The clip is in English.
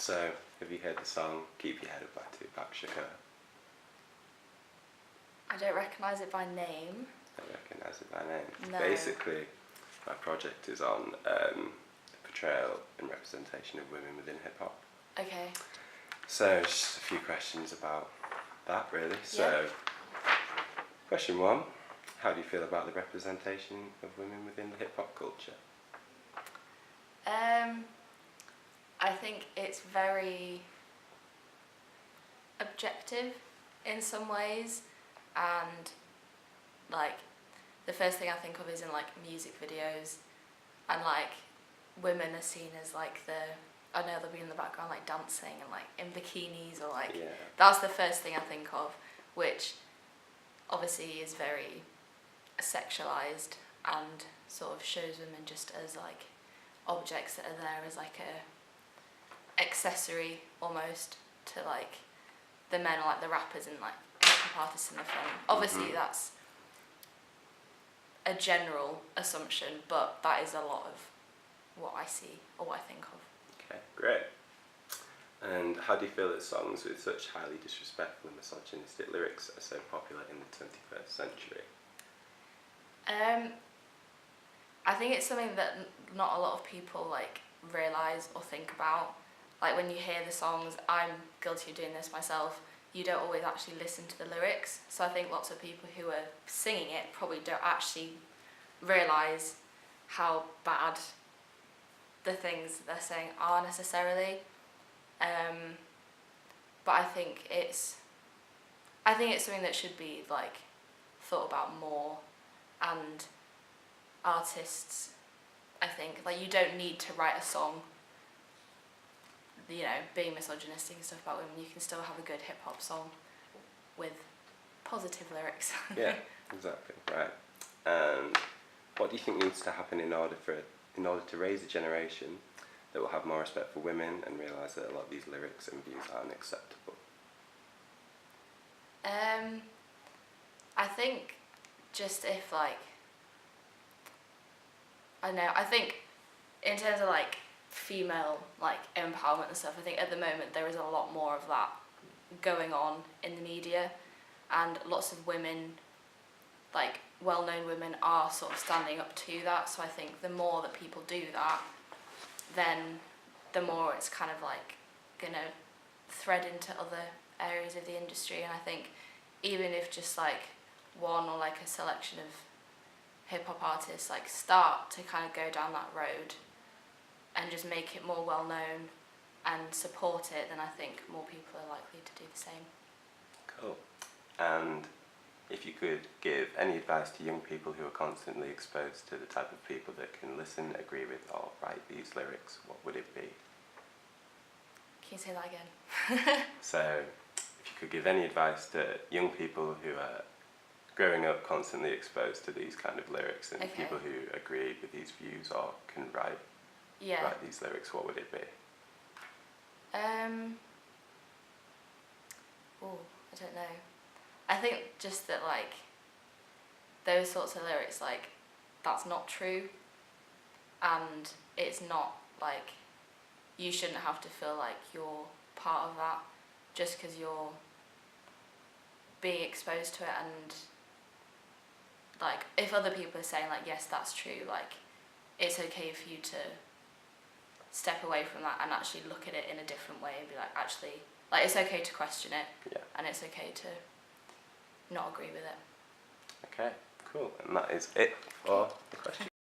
So, have you heard the song Keep Your Head Up by Tupac Shakur? I don't recognise it by name. I recognise it by name. No. Basically, my project is on the portrayal and representation of women within hip-hop. Okay. So, just a few questions about that, really. So, question one, how do you feel about the representation of women within the hip-hop culture? I think it's very objective in some ways, and like the first thing I think of is in like music videos, and like women are seen as like I know they'll be in the background like dancing and like in bikinis or like that's the first thing I think of, which obviously is very sexualized and sort of shows women just as like objects that are there as like a accessory almost to like the men or like the rappers and like hip-hop artists in the film. Obviously that's a general assumption, but that is a lot of what I see or what I think of. Okay, great. And how do you feel that songs with such highly disrespectful and misogynistic lyrics are so popular in the 21st century? I think it's something that not a lot of people like realise or think about. Like when you hear the songs, I'm guilty of doing this myself, you don't always actually listen to the lyrics. So I think lots of people who are singing it probably don't actually realise how bad the things they're saying are necessarily. But I think it's something that should be like thought about more, and artists, I think, like you don't need to write a song, you know, being misogynistic and stuff about women. You can still have a good hip hop song with positive lyrics. Yeah, exactly, right. And what do you think needs to happen in order to raise a generation that will have more respect for women and realise that a lot of these lyrics and views aren't acceptable? I think just if like, I don't know, I think in terms of like female like empowerment and stuff, I think at the moment there is a lot more of that going on in the media, and lots of women, like well-known women, are sort of standing up to that. So I think the more that people do that, then the more it's kind of like gonna thread into other areas of the industry. And I think even if just like one or like a selection of hip-hop artists like start to kind of go down that road and just make it more well known and support it, then I think more people are likely to do the same. Cool. And if you could give any advice to young people who are constantly exposed to the type of people that can listen, agree with, or write these lyrics, what would it be? Can you say that again? So, if you could give any advice to young people who are growing up constantly exposed to these kind of lyrics and people who agree with these views or can write these lyrics, what would it be? I don't know. I think just that like those sorts of lyrics, like that's not true, and it's not like you shouldn't have to feel like you're part of that just because you're being exposed to it. And like if other people are saying like yes that's true, like it's okay for you to step away from that and actually look at it in a different way and be like, actually, like it's okay to question it, and it's okay to not agree with it. Okay, cool. And that is it for the question.